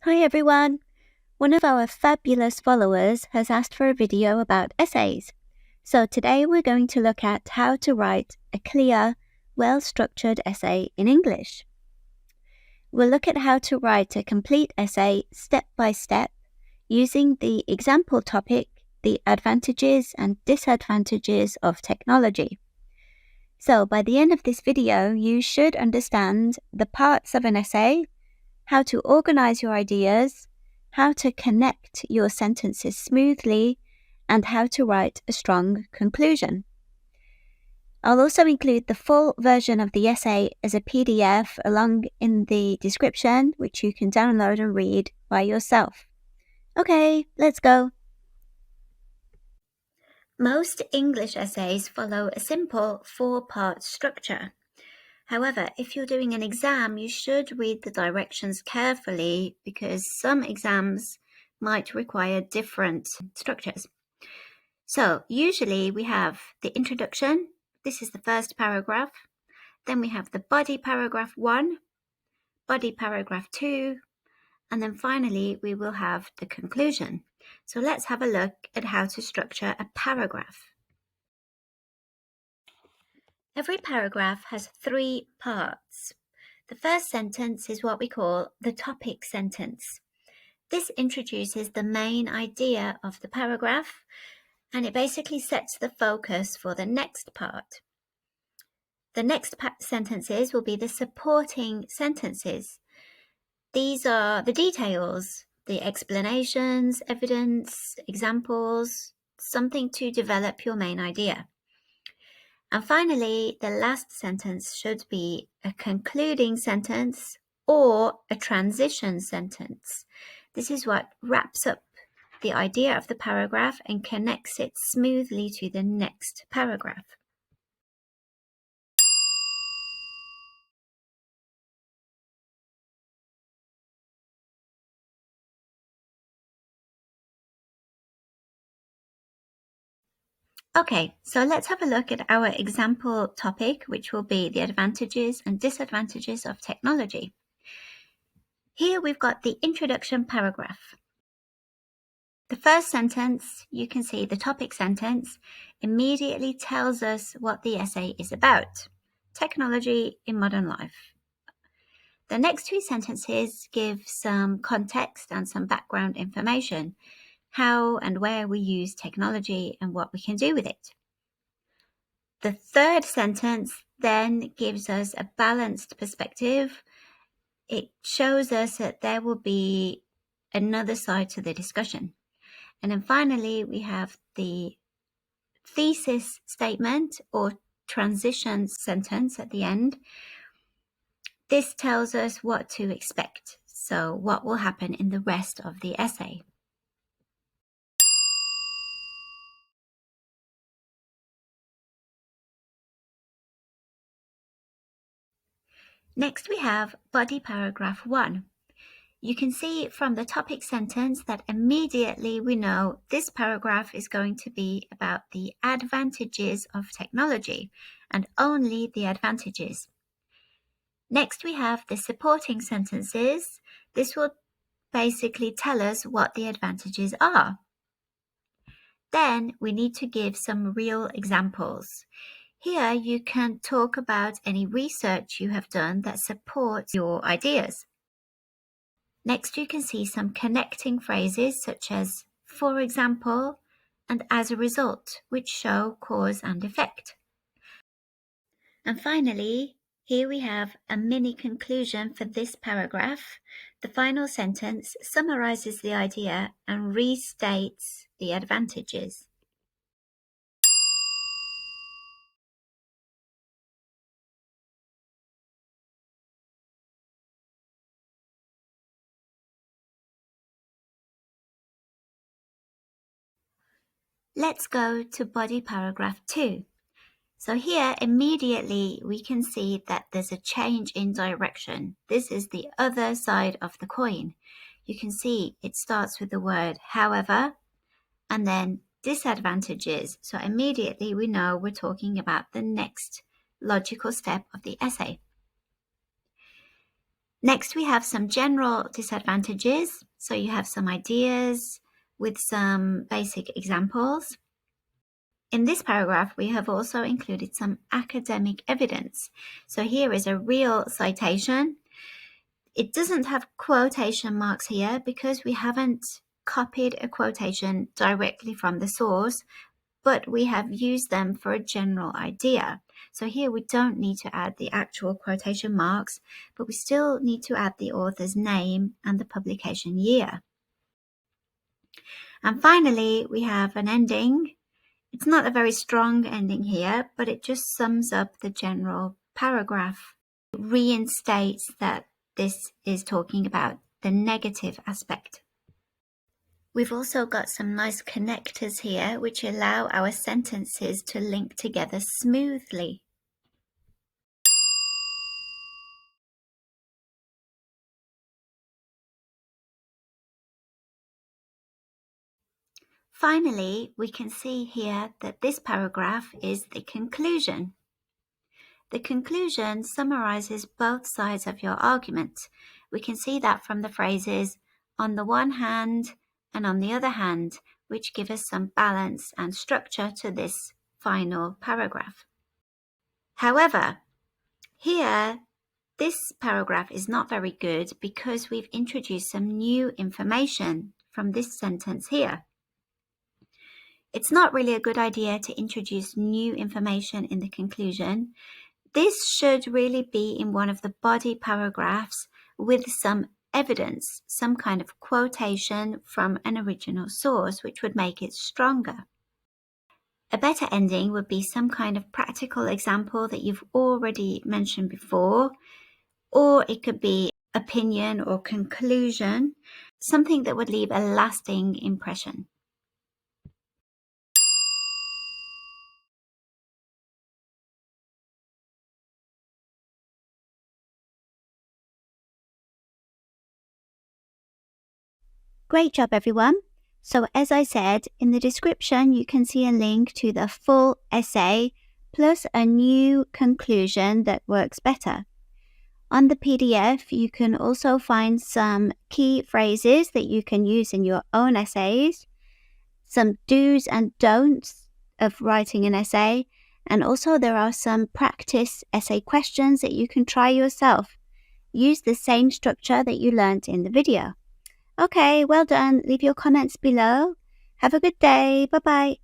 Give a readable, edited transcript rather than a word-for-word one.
Hi everyone! One of our fabulous followers has asked for a video about essays. So today we're going to look at how to write a clear, well-structured essay in English. We'll look at how to write a complete essay step by step using the example topic, the advantages and disadvantages of technology. So by the end of this video, you should understand the parts of an essay, how to organize your ideas, how to connect your sentences smoothly, and how to write a strong conclusion. I'll also include the full version of the essay as a PDF along in the description, which you can download and read by yourself. Okay, let's go. Most English essays follow a simple 4-part structure. However, if you're doing an exam, you should read the directions carefully because some exams might require different structures. So usually we have the introduction. This is the first paragraph. Then we have the body paragraph 1, body paragraph 2, and then finally we will have the conclusion. So let's have a look at how to structure a paragraph. Every paragraph has 3 parts. The first sentence is what we call the topic sentence. This introduces the main idea of the paragraph, and it basically sets the focus for the next part. The next sentences will be the supporting sentences. These are the details, the explanations, evidence, examples, something to develop your main idea. And finally, the last sentence should be a concluding sentence or a transition sentence. This is what wraps up the idea of the paragraph and connects it smoothly to the next paragraph. Okay, so let's have a look at our example topic, which will be the advantages and disadvantages of technology. Here we've got the introduction paragraph. The first sentence, you can see the topic sentence, immediately tells us what the essay is about: technology in modern life. The next 2 sentences give some context and some background information, how and where we use technology and what we can do with it. The third sentence then gives us a balanced perspective. It shows us that there will be another side to the discussion. And then finally, we have the thesis statement or transition sentence at the end. This tells us what to expect, so what will happen in the rest of the essay. Next we have body paragraph 1. You can see from the topic sentence that immediately we know this paragraph is going to be about the advantages of technology and only the advantages. Next we have the supporting sentences. This will basically tell us what the advantages are. Then we need to give some real examples. Here you can talk about any research you have done that supports your ideas. Next you can see some connecting phrases such as for example and as a result, which show cause and effect. And finally, here we have a mini conclusion for this paragraph. The final sentence summarizes the idea and restates the advantages. Let's go to body paragraph 2. So here immediately we can see that there's a change in direction. This is the other side of the coin. You can see it starts with the word however and then disadvantages. So immediately we know we're talking about the next logical step of the essay. Next, we have some general disadvantages. So you have some ideas with some basic examples. In this paragraph, we have also included some academic evidence. So here is a real citation. It doesn't have quotation marks here because we haven't copied a quotation directly from the source, but we have used them for a general idea. So here we don't need to add the actual quotation marks, but we still need to add the author's name and the publication year. And finally, we have an ending. It's not a very strong ending here, but it just sums up the general paragraph. It reinstates that this is talking about the negative aspect. We've also got some nice connectors here which allow our sentences to link together smoothly. Finally, we can see here that this paragraph is the conclusion. The conclusion summarizes both sides of your argument. We can see that from the phrases on the one hand and on the other hand, which give us some balance and structure to this final paragraph. However, here, this paragraph is not very good because we've introduced some new information from this sentence here. It's not really a good idea to introduce new information in the conclusion. This should really be in one of the body paragraphs with some evidence, some kind of quotation from an original source, which would make it stronger. A better ending would be some kind of practical example that you've already mentioned before, or it could be opinion or conclusion, something that would leave a lasting impression. Great job, everyone. So as I said, in the description, you can see a link to the full essay plus a new conclusion that works better. On the PDF, you can also find some key phrases that you can use in your own essays, some do's and don'ts of writing an essay, and also there are some practice essay questions that you can try yourself. Use the same structure that you learned in the video. Okay, well done. Leave your comments below. Have a good day. Bye-bye.